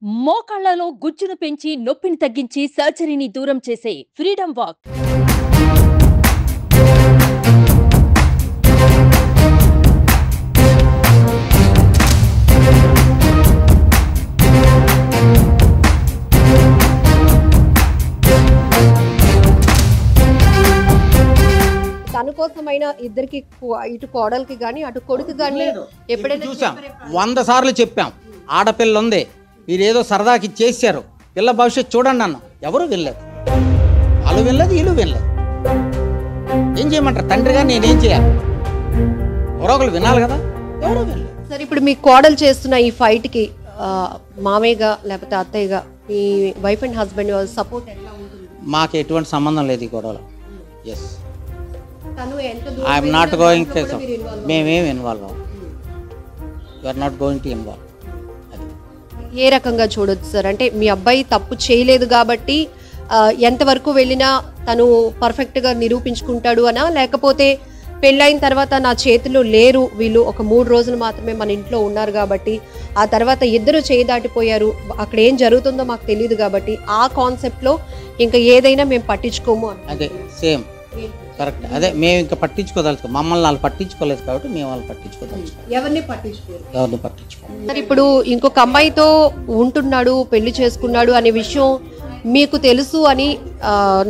మోకాళ్లలో గుజ్జును పెంచి నొప్పిని తగ్గించి సర్జరీని దూరం చేసే ఫ్రీడమ్ వాక్. తన కోసమైనా ఇద్దరికి ఇటు కోడలికి గాని అటు కొడుకు గాని ఎప్పుడైనా చూసాం 100 సార్లు చెప్పాం. ఆడపిల్ల ఉంది, మీరేదో సరదాకి చేశారు, పిల్ల భవిష్యత్తు చూడండి అన్న. ఎవరు వెళ్ళలేదు, వాళ్ళు వెళ్ళలేదు, వీళ్ళు వెళ్ళలేదు. ఏం చేయమంటారు? తండ్రిగా నేనేం చేయాలి? ఎవరొకరు వినాలి కదా. ఎవరు వెళ్ళలేదు. సరే, ఇప్పుడు మీ కోడలు చేస్తున్న ఈ ఫైట్ కి మామయ్యగా లేకపోతే అత్తయ్యగా మీ వైఫ్ అండ్ హస్బెండ్ సపోర్ట్ ఎట్లా ఉంటుంది? మాకు ఎటువంటి సంబంధం లేదు ఈ గొడవలో. ఎస్, తను ఎంత ఐఎమ్ నాట్ గోయింగ్ టు. మేమేం ఇన్వాల్వ్ అవ్వం. You're not going to involve. ఏ రకంగా చూడొచ్చు సార్? అంటే మీ అబ్బాయి తప్పు చేయలేదు కాబట్టి ఎంతవరకు వెళ్ళినా తను పర్ఫెక్ట్గా నిరూపించుకుంటాడు అనా, లేకపోతే పెళ్ళైన తర్వాత నా చేతిలో లేరు వీళ్ళు, ఒక 3 రోజులు మాత్రమే మన ఇంట్లో ఉన్నారు కాబట్టి ఆ తర్వాత ఇద్దరు చేయి దాటిపోయారు, అక్కడ ఏం జరుగుతుందో మాకు తెలియదు కాబట్టి ఆ కాన్సెప్ట్లో ఇంకా ఏదైనా మేము పట్టించుకోము అని? అదే సేమ్ కరెక్ట్. అదే మేము ఇంకా పట్టించుకోదలుచుకో, మమ్మల్ని వాళ్ళు పట్టించుకోలేదు కాబట్టి మేము వాళ్ళు పట్టించుకోదలుచుకో. ఎవరిని పట్టించుకోరు, ఎవరిని పట్టించుకో. సార్ ఇప్పుడు ఇంకొక అమ్మాయితో ఉంటున్నాడు, పెళ్లి చేసుకున్నాడు అనే విషయం మీకు తెలుసు అని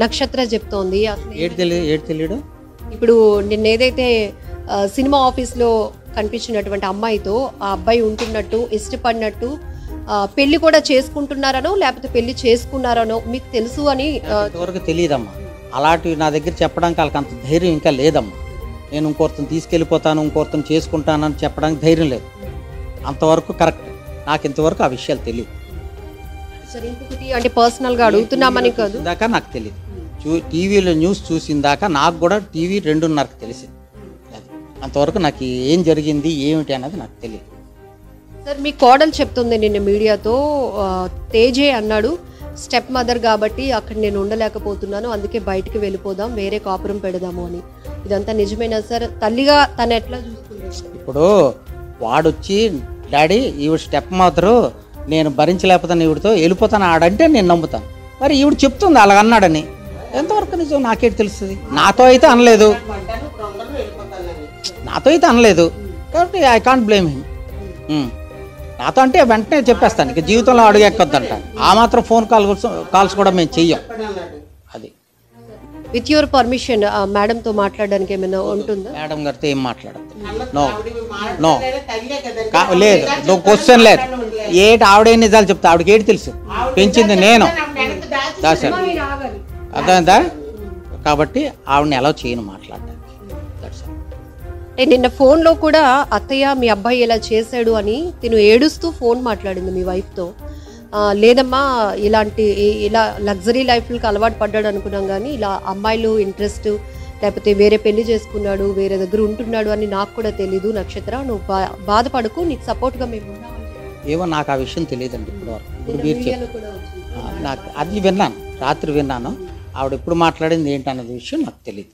నక్షత్ర చెప్తోంది. ఏడు తెలియడు. ఇప్పుడు నిన్న ఏదైతే సినిమా ఆఫీస్లో కనిపించినటువంటి అమ్మాయితో ఆ అబ్బాయి ఉంటున్నట్టు, ఇష్టపడినట్టు, పెళ్లి కూడా చేసుకుంటున్నారనో లేకపోతే పెళ్లి చేసుకున్నారనో మీకు తెలుసు అని ఇంతవరకు తెలియదమ్మా. అలాంటివి నా దగ్గర చెప్పడానికి వాళ్ళకి అంత ధైర్యం ఇంకా లేదమ్మా. నేను ఇంకొకరిని తీసుకెళ్ళిపోతాను, ఇంకొకరిని చేసుకుంటానని చెప్పడానికి ధైర్యం లేదు. అంతవరకు కరెక్ట్. నాకు ఇంతవరకు ఆ విషయాలు తెలియదు. సరే, ఇంకొకటి అంటే పర్సనల్గా అడుగుతున్నామని కాదు, దాకా నాకు తెలియదు. టీవీలో న్యూస్ చూసిన దాకా నాకు కూడా టీవీ 2:30కి తెలిసింది. అంతవరకు నాకు ఏం జరిగింది ఏమిటి అనేది నాకు తెలియదు. సార్ మీ కోడలు చెప్తుంది నిన్న మీడియాతో, తేజే అన్నాడు స్టెప్ మదర్ కాబట్టి అక్కడ నేను ఉండలేకపోతున్నాను, అందుకే బయటికి వెళ్ళిపోదాం, వేరే కాపురం పెడదాము అని. ఇదంతా నిజమేనా సార్? తల్లిగా తను ఎట్లా చూసుకుంటారు? ఇప్పుడు వాడొచ్చి డాడీ ఈవిడ స్టెప్ మదరు, నేను భరించలేకపోతాను, ఈవిడతో వెళ్ళిపోతాను ఆడంటే నేను నమ్ముతాను. మరి ఈవిడ చెప్తుంది అలాగన్నాడని. ఎంతవరకు నిజం నాకేంటి తెలుస్తుంది? నాతో అయితే అనలేదు కాబట్టి ఐ కాంట్ బ్లేమ్ హిమ్. నాతో అంటే వెంటనే చెప్పేస్తాను, ఇక జీవితంలో అడుగు ఎక్కొద్దంట. ఆ మాత్రం ఫోన్ కాల్స్ కూడా మేము చెయ్యం. అది విత్ యువర్ పర్మిషన్ మేడంతో మాట్లాడడానికి ఏమైనా ఉంటుందా? మేడం గారితో ఏం మాట్లాడద్దు. నో నో లేదు, నువ్వు క్వశ్చన్ లేదు. ఏటి ఆవిడే నిజాలు చెప్తా? ఆవిడకి ఏటి తెలుసు? పెంచింది నేను, దాసాను, అర్థమైందా? కాబట్టి ఆవిడని ఎలా చేయను మాట్లాడడానికి. నిన్న ఫోన్లో కూడా అత్తయ్య మీ అబ్బాయి ఇలా చేశాడు అని తిను ఏడుస్తూ ఫోన్ మాట్లాడింది మీ వైఫ్తో. లేదమ్మా, ఇలా లగ్జరీ లైఫ్కి అలవాటు పడ్డాడు అనుకున్నాం, కానీ ఇలా అమ్మాయిలు ఇంట్రెస్ట్ లేకపోతే వేరే పెళ్లి చేసుకున్నాడు, వేరే దగ్గర ఉంటున్నాడు అని నాకు కూడా తెలీదు. నక్షత్ర, నువ్వు బాధపడకు, నీకు సపోర్ట్గా మేము ఉన్నామని. ఏమో నాకు ఆ విషయం తెలియదండి ఇప్పుడు వరకు. ఇప్పుడు మీరు నాకు అది విన్నాను, రాత్రి విన్నాను. ఆవిడ ఎప్పుడు మాట్లాడింది ఏంటన్నది విషయం నాకు తెలియదు.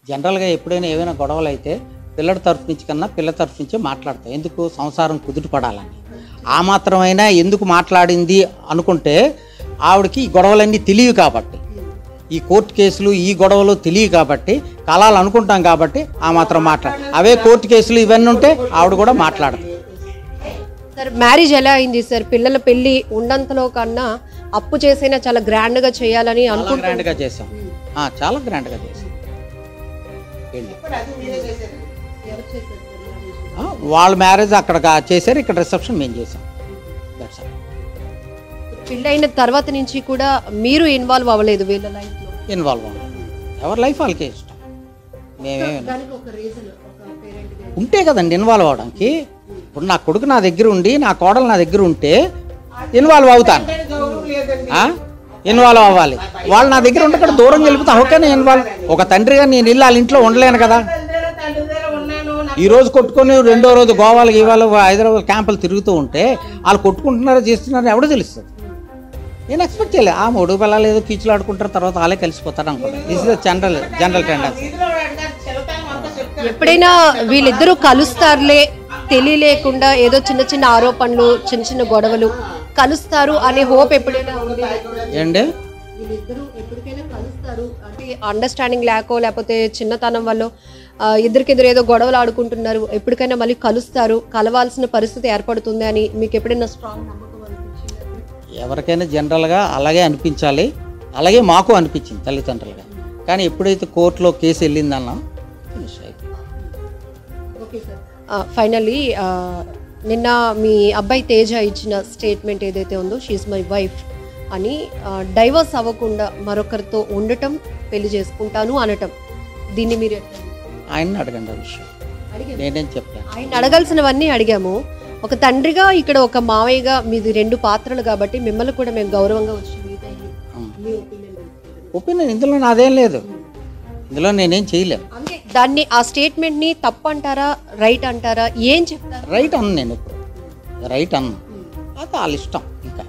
జనరల్గా ఎప్పుడైనా ఏమైనా గొడవలు అయితే పిల్లడి తరఫు నుంచి కన్నా పిల్ల తరఫు నుంచే మాట్లాడతాం. ఎందుకు? సంసారం కుదుట పడాలని. ఆ మాత్రమైనా ఎందుకు మాట్లాడింది అనుకుంటే ఆవిడకి ఈ గొడవలన్నీ తెలియవు కాబట్టి, ఈ కోర్టు కేసులు ఈ గొడవలు తెలియవు కాబట్టి, కలాలు అనుకుంటాం కాబట్టి ఆ మాత్రం అవే కోర్టు కేసులు ఇవన్నీ ఉంటే ఆవిడ కూడా మాట్లాడదు. సార్ మ్యారేజ్ ఎలా అయింది సార్? పిల్లల పెళ్లి ఉన్నంతలో కన్నా అప్పు చేసైనా చాలా గ్రాండ్గా చేయాలని అనుకుంటున్నాం. గ్రాండ్గా చేసాం, చాలా గ్రాండ్గా చేసాం. వాళ్ళ మ్యారేజ్ అక్కడ చేశారు, ఇక్కడ రిసెప్షన్ మేము చేసాం. పెళ్ళైన తర్వాత నుంచి కూడా మీరు ఇన్వాల్వ్ అవ్వలేదు వీళ్ళ లైఫ్లో? ఇన్వాల్వ్ అవ్వలేదు. ఎవరి లైఫ్ వాళ్ళకే ఇష్టం. మేమే ఉంటే కదండి ఇన్వాల్వ్ అవడానికి. ఇప్పుడు నా కొడుకు నా దగ్గర ఉండి, నా కోడలు నా దగ్గర ఉంటే ఇన్వాల్వ్ అవుతాను. ఇన్వాల్వ్ అవ్వాలి. వాళ్ళు నా దగ్గర ఉంటే ఇక్కడ దూరం వెళ్ళిపోతే ఓకేనే ఇన్వాల్వ్. ఒక తండ్రిగా నేను ఇల్లు వాళ్ళ ఇంట్లో ఉండలేను కదా. ఈ రోజు కొట్టుకొని 2వ రోజు గోవాలు ఇవాళ హైదరాబాద్ క్యాంపులు తిరుగుతూ ఉంటే వాళ్ళు కొట్టుకుంటున్నారో చేస్తున్నారో ఎవడో తెలుస్తుంది. నేను ఎక్స్పెక్ట్ చేయలేదు. ఆ 3 పిల్లలు ఏదో కీచులు ఆడుకుంటారు, తర్వాత వాళ్ళే కలిసిపోతారు అనుకుంటాను. This is general tendency. ఎప్పుడైనా వీళ్ళిద్దరూ కలుస్తారులే తెలియలేకుండా ఏదో చిన్న చిన్న ఆరోపణలు, చిన్న చిన్న గొడవలు కలుస్తారు అనే హోప్ ఎప్పుడైనా ఉంది? ఏంటి వీళ్ళిద్దరూ ఎప్పటికైనా కలుస్తారు అంటే అండర్స్టాండింగ్ లేకో లేకపోతే చిన్నతనం వల్ల ఇద్దరికిద్దరు ఏదో గొడవలు ఆడుకుంటున్నారు, ఎప్పటికైనా మళ్ళీ కలుస్తారు, కలవాల్సిన పరిస్థితి ఏర్పడుతుంది అని మీకు ఎప్పుడైనా స్ట్రాంగ్ నమ్మకం అనిపించింది? ఎవరికైనా జనరల్గా అలాగే అనిపించాలి, అలాగే మాకు అనిపించింది తల్లిదండ్రులుగా. కానీ ఎప్పుడైతే కోర్టులో కేసు వెళ్ళిందన్నా ఫినిష్ అయిపోయింది. ఓకే సార్, ఫైనల్లీ నిన్న మీ అబ్బాయి తేజ ఇచ్చిన స్టేట్మెంట్ ఏదైతే ఉందో షీఈ్ మై వైఫ్ అని, డైవర్స్ అవ్వకుండా మరొకరితో ఉండటం, పెళ్లి చేసుకుంటాను అనటం, దీన్ని మీరు ఆయన్ని అడగండి ఆ విషయం, నేనేం చెప్పాను. ఆయన అడగాల్సినవన్నీ అడిగాము. ఒక తండ్రిగా, ఇక్కడ ఒక మావయ్యగా మీది 2 పాత్రలు కాబట్టి మిమ్మల్ని కూడా మేము గౌరవంగా వచ్చి ఒపీనియన్ ఇందులో నాదేం లేదు, ఇందులో నేనేం చేయలేము. అంటే దాన్ని ఆ స్టేట్మెంట్ ని తప్పు అంటారా, రైట్ అంటారా, ఏం చెప్తారు? రైట్ అన్న, నేను ఇప్పుడు రైట్ అన్న, అది వాళ్ళ ఇష్టం. ఇంకా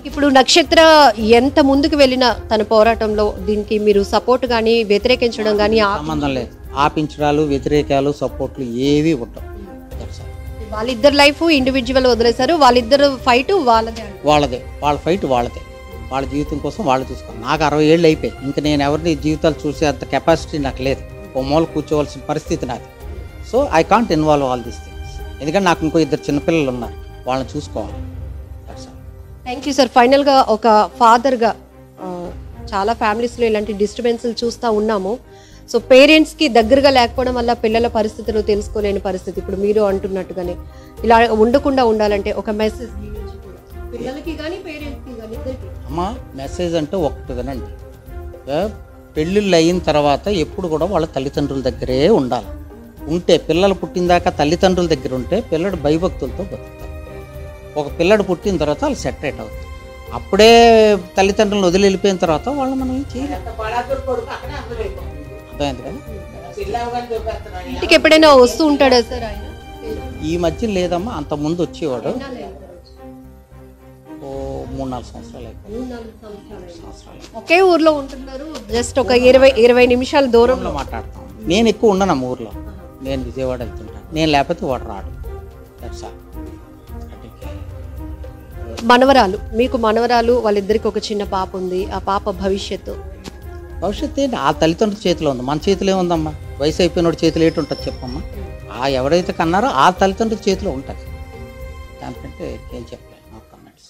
ఇప్పుడు నక్షత్ర ఎంత ముందుకు వెళ్ళినా తన పోరాటంలో దీనికి మీరు సపోర్ట్ కానీ వ్యతిరేకించడం కానీ సంబంధం లేదు. ఆపించడాలు, వ్యతిరేకాలు, సపోర్ట్లు ఏవి ఉండవు. వాళ్ళిద్దరు లైఫ్ ఇండివిజువల్ వదిలేశారు, వాళ్ళిద్దరు ఫైట్ వాళ్ళదే, వాళ్ళ ఫైట్ వాళ్ళదే, వాళ్ళ జీవితం కోసం వాళ్ళు చూసుకోవాలి. నాకు 60 ఏళ్ళు అయిపోయి, ఇంకా నేను ఎవరిని జీవితాలు చూసే అంత కెపాసిటీ నాకు లేదు, ఓ మూల కూర్చోవలసిన పరిస్థితి నాది. So I can't involve all these things, ఎందుకంటే నాకు ఇంకో 2 చిన్నపిల్లలు ఉన్నారు, వాళ్ళని చూసుకోవాలి. Thank you sir. ఫైనల్గా ఒక ఫాదర్గా చాలా ఫ్యామిలీస్లో ఇలాంటి డిస్టర్బెన్స్లు చూస్తూ ఉన్నాము. సో పేరెంట్స్కి దగ్గరగా లేకపోవడం వల్ల పిల్లల పరిస్థితులు తెలుసుకోలేని పరిస్థితి, ఇప్పుడు మీరు అంటున్నట్టుగానే ఇలా ఉండకుండా ఉండాలంటే ఒక మెసేజ్ పిల్లలకి కానీ పేరెంట్స్కి కానీ ఇద్దరికి. అమ్మ, మెసేజ్ అంటే ఒకటి వినండి, పెళ్ళిళ్ళు అయిన తర్వాత ఎప్పుడు కూడా వాళ్ళ తల్లిదండ్రుల దగ్గరే ఉండాలి. ఉంటే పిల్లలు పుట్టిందాకా తల్లిదండ్రుల దగ్గర ఉంటే పిల్లడు భయభక్తులతో బతుకుతారు. ఒక పిల్లడు పుట్టిన తర్వాత వాళ్ళు సెటరేట్ అవుతారు. అప్పుడే తల్లిదండ్రులను వదిలి వెళ్ళిపోయిన తర్వాత వాళ్ళు మనం ఏం చేయలేం. అర్థమైంది కదా. ఇంటికి ఎప్పుడైనా వస్తూ ఉంటాడా సార్ ఆయన? ఈ మధ్య లేదమ్మా, అంత ముందు వచ్చేవాడు. ఓ 3-4 సంవత్సరాలు అయిపోయింది. ఒకే ఊర్లో ఉంటున్నారు, జస్ట్ ఒక 20 నిమిషాల దూరంలో మాట్లాడతాం. నేను ఎక్కువ ఉండను ఊర్లో, నేను విజయవాడ వెళ్తుంటాను, నేను లేకపోతే వాడు రాడు. మనవరాలు, మీకు మనవరాలు, వాళ్ళిద్దరికి ఒక చిన్న పాప ఉంది, ఆ పాప భవిష్యత్తు ఏంటి ఆ తల్లిదండ్రుల చేతిలో ఉంది, మన చేతిలో ఏముందమ్మా? వయసు అయిపోయినోడి చేతిలో ఏంటి ఉంటుంది చెప్పమ్మా? ఆ ఎవరైతే కన్నారో ఆ తల్లిదండ్రుల చేతిలో ఉంటుంది, దానికంటే ఏం చెప్పలేదు. No comments.